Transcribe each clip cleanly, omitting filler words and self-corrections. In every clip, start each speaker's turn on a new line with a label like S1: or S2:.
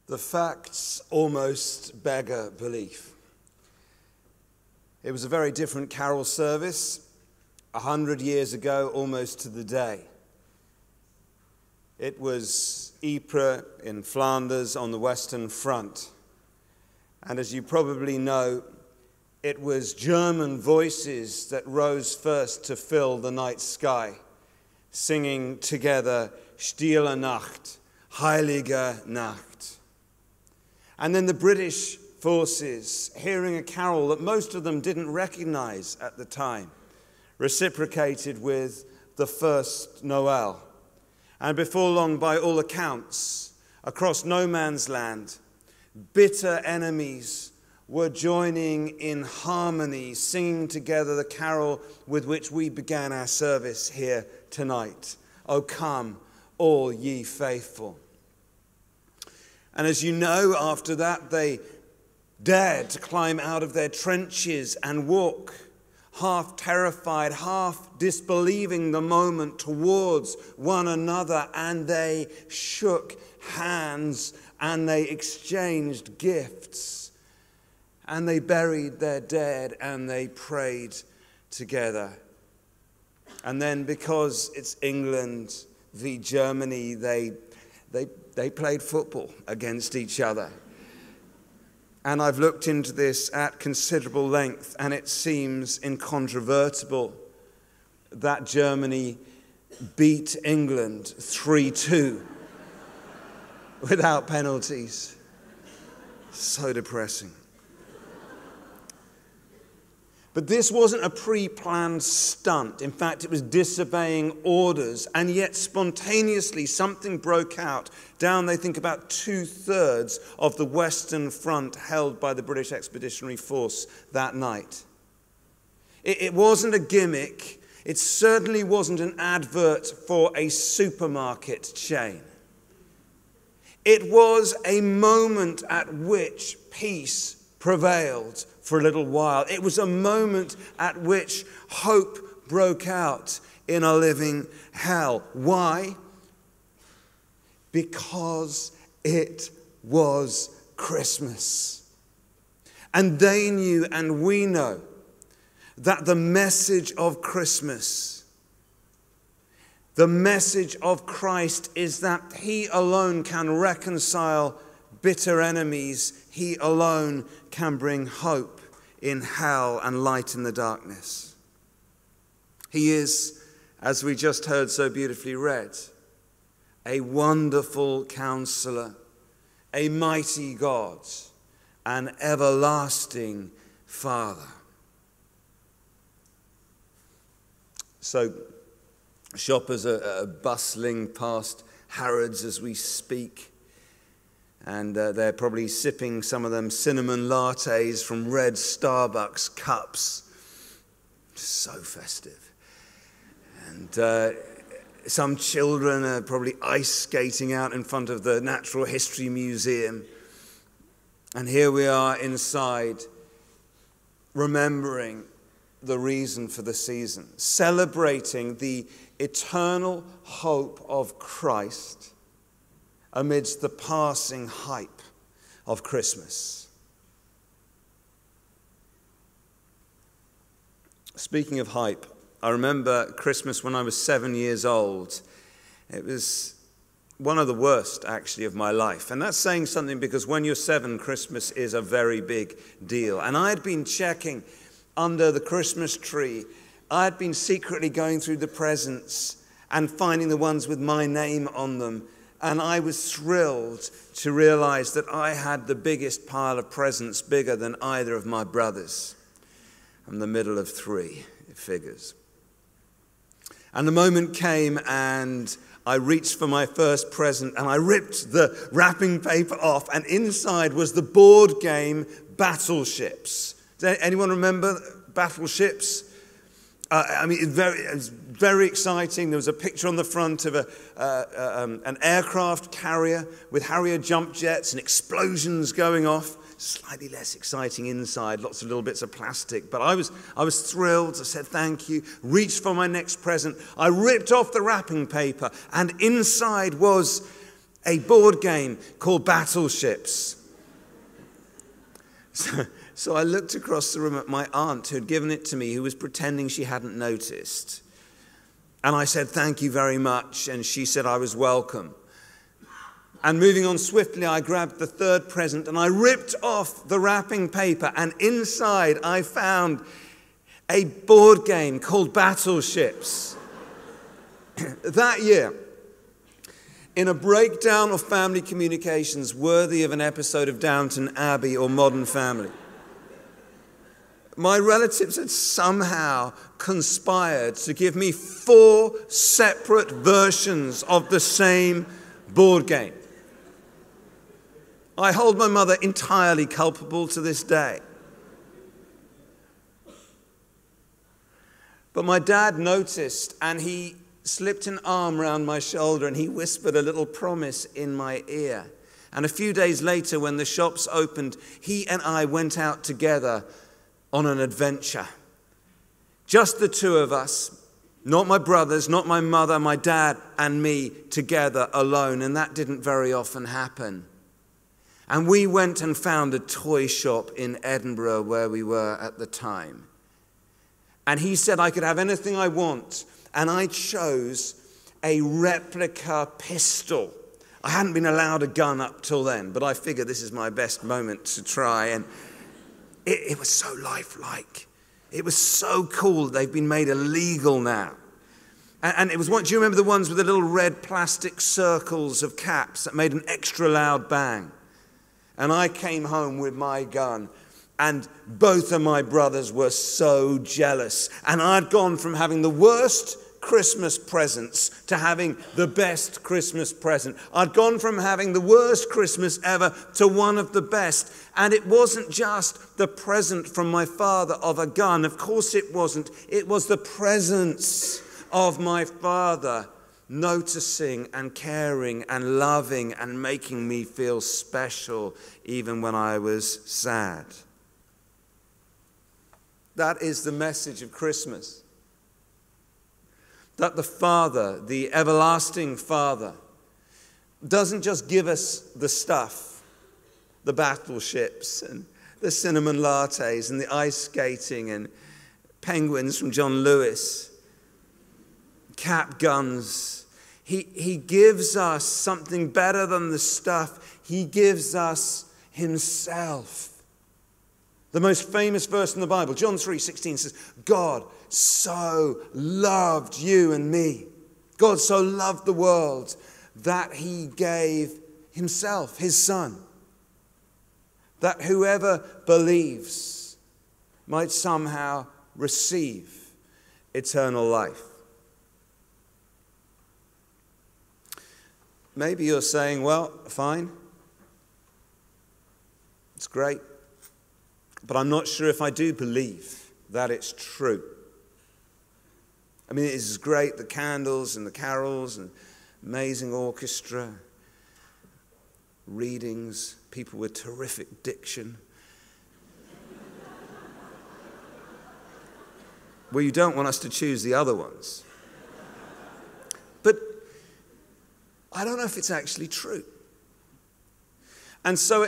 S1: The facts almost beggar belief. It was a very different carol service 100 years ago, almost to the day. It was Ypres in Flanders on the Western Front. And as you probably know, it was German voices that rose first to fill the night sky, singing together, Stille Nacht, Heilige Nacht. And then the British forces, hearing a carol that most of them didn't recognize at the time, reciprocated with the first Noel. And before long, by all accounts, across no man's land, bitter enemies were joining in harmony, singing together the carol with which we began our service here tonight. O come, all ye faithful. And as you know, after that, they dared to climb out of their trenches and walk, half terrified, half disbelieving the moment, towards one another, and they shook hands and they exchanged gifts and they buried their dead and they prayed together. And then, because it's England v Germany, they played football against each other. And I've looked into this at considerable length, and it seems incontrovertible that Germany beat England 3-2 without penalties. So depressing. But this wasn't a pre-planned stunt. In fact, it was disobeying orders, and yet spontaneously something broke out down, they think, about 2/3 of the Western Front held by the British Expeditionary Force that night. It wasn't a gimmick. It certainly wasn't an advert for a supermarket chain. It was a moment at which peace prevailed for a little while. It was a moment at which hope broke out in a living hell. Why? Because it was Christmas. And they knew, and we know, that the message of Christmas, the message of Christ, is that He alone can reconcile bitter enemies. He alone can bring hope in hell and light in the darkness. He is, as we just heard so beautifully read, a wonderful counselor, a mighty God, an everlasting Father. So shoppers are bustling past Harrods as we speak. And they're probably sipping some of them cinnamon lattes from red Starbucks cups. So festive. And some children are probably ice skating out in front of the Natural History Museum. And here we are inside, remembering the reason for the season, celebrating the eternal hope of Christ amidst the passing hype of Christmas. Speaking of hype, I remember Christmas when I was 7 years old. It was one of the worst, actually, of my life. And that's saying something, because when you're 7, Christmas is a very big deal. And I had been checking under the Christmas tree. I had been secretly going through the presents and finding the ones with my name on them. And I was thrilled to realize that I had the biggest pile of presents, bigger than either of my brothers. I'm the middle of 3, it figures. And the moment came, and I reached for my first present, and I ripped the wrapping paper off, and inside was the board game Battleships. Does anyone remember Battleships? It was very exciting. There was a picture on the front of an aircraft carrier with Harrier jump jets and explosions going off. Slightly less exciting inside, lots of little bits of plastic. But I was thrilled. I said thank you, reached for my next present. I ripped off the wrapping paper, and inside was a board game called Battleships. So I looked across the room at my aunt who had given it to me, who was pretending she hadn't noticed. And I said, "Thank you very much." And she said I was welcome. And moving on swiftly, I grabbed the third present and I ripped off the wrapping paper. And inside I found a board game called Battleships. That year, in a breakdown of family communications worthy of an episode of Downton Abbey or Modern Family, my relatives had somehow conspired to give me 4 separate versions of the same board game. I hold my mother entirely culpable to this day. But my dad noticed, and he slipped an arm round my shoulder and he whispered a little promise in my ear. And a few days later, when the shops opened, he and I went out together on an adventure. Just the two of us, not my brothers, not my mother, my dad and me together alone. And that didn't very often happen. And we went and found a toy shop in Edinburgh where we were at the time. And he said I could have anything I want. And I chose a replica pistol. I hadn't been allowed a gun up till then, but I figured this is my best moment to try. And it was so lifelike. It was so cool. They've been made illegal now. And it was what, do you remember the ones with the little red plastic circles of caps that made an extra loud bang? And I came home with my gun, and both of my brothers were so jealous. And I'd gone from having the worst Christmas presents to having the best Christmas present. I'd gone from having the worst Christmas ever to one of the best. And it wasn't just the present from my father of a gun. Of course it wasn't. It was the presence of my father noticing and caring and loving and making me feel special even when I was sad. That is the message of Christmas. That the Father, the everlasting Father, doesn't just give us the stuff, the battleships and the cinnamon lattes and the ice skating and penguins from John Lewis, cap guns. He gives us something better than the stuff. He gives us himself. The most famous verse in the Bible, John 3:16 says, God so loved you and me. God so loved the world that he gave himself, his son, that whoever believes might somehow receive eternal life. Maybe you're saying, well, fine, it's great, but I'm not sure if I do believe that it's true. I mean, it is great, the candles and the carols and amazing orchestra, readings, people with terrific diction. Well, you don't want us to choose the other ones. But I don't know if it's actually true. And so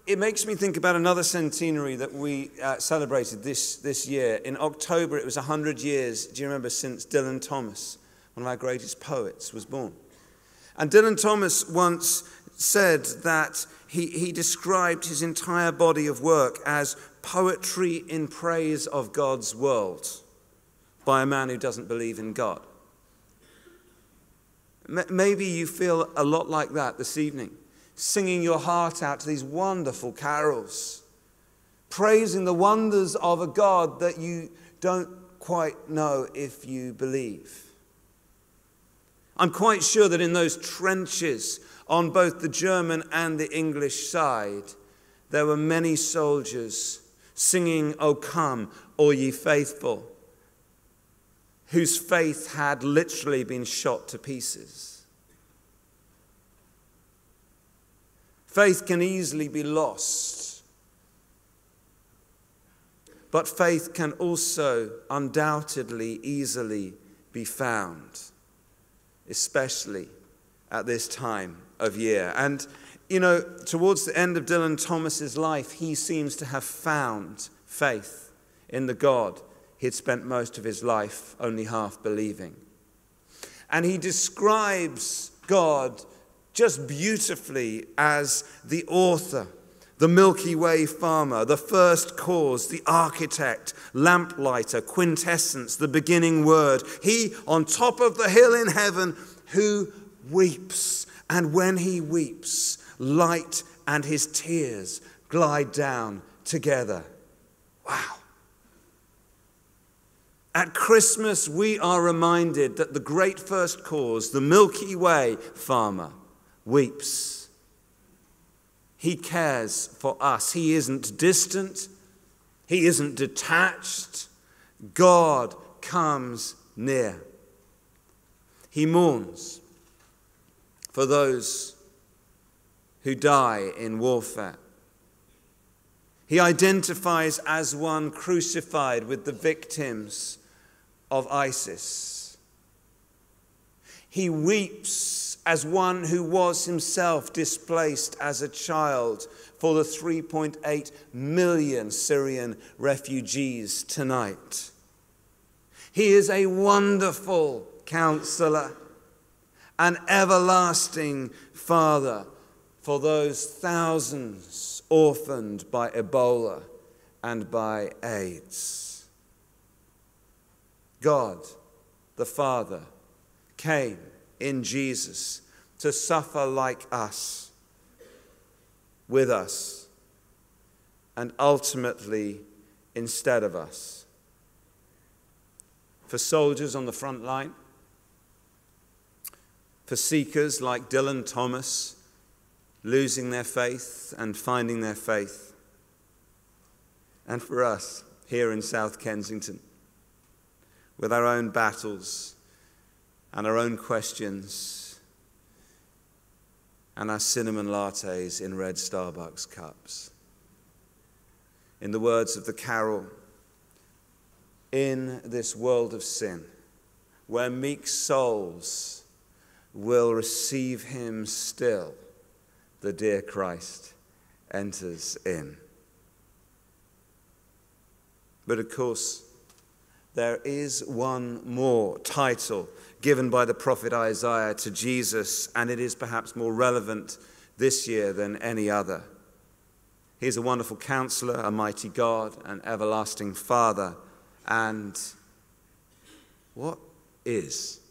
S1: it makes me think about another centenary that we celebrated this year. In October, it was 100 years, do you remember, since Dylan Thomas, one of our greatest poets, was born. And Dylan Thomas once said that he described his entire body of work as poetry in praise of God's world by a man who doesn't believe in God. Maybe you feel a lot like that this evening, singing your heart out to these wonderful carols, praising the wonders of a God that you don't quite know if you believe. I'm quite sure that in those trenches on both the German and the English side, there were many soldiers singing, "O come, all ye faithful," whose faith had literally been shot to pieces. Faith can easily be lost, but faith can also undoubtedly easily be found, especially at this time of year. And, you know, towards the end of Dylan Thomas's life, he seems to have found faith in the God he'd spent most of his life only half believing. And he describes God just beautifully as the author, the Milky Way farmer, the first cause, the architect, lamplighter, quintessence, the beginning word. He on top of the hill in heaven who weeps. And when he weeps, light and his tears glide down together. Wow. At Christmas, we are reminded that the great first cause, the Milky Way farmer, weeps. He cares for us. He isn't distant. He isn't detached. God comes near. He mourns for those who die in warfare. He identifies as one crucified with the victims of ISIS. He weeps as one who was himself displaced as a child for the 3.8 million Syrian refugees tonight. He is a wonderful counselor, an everlasting Father for those thousands orphaned by Ebola and by AIDS. God, the Father, came in Jesus to suffer like us, with us, and ultimately instead of us. For soldiers on the front line, for seekers like Dylan Thomas, losing their faith and finding their faith, and for us here in South Kensington, with our own battles and our own questions and our cinnamon lattes in red Starbucks cups. In the words of the carol, in this world of sin, where meek souls will receive him still, the dear Christ enters in. But of course, there is one more title given by the prophet Isaiah to Jesus, and it is perhaps more relevant this year than any other. He is a wonderful counselor, a mighty God, an everlasting Father. And what is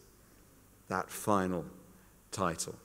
S1: that final title?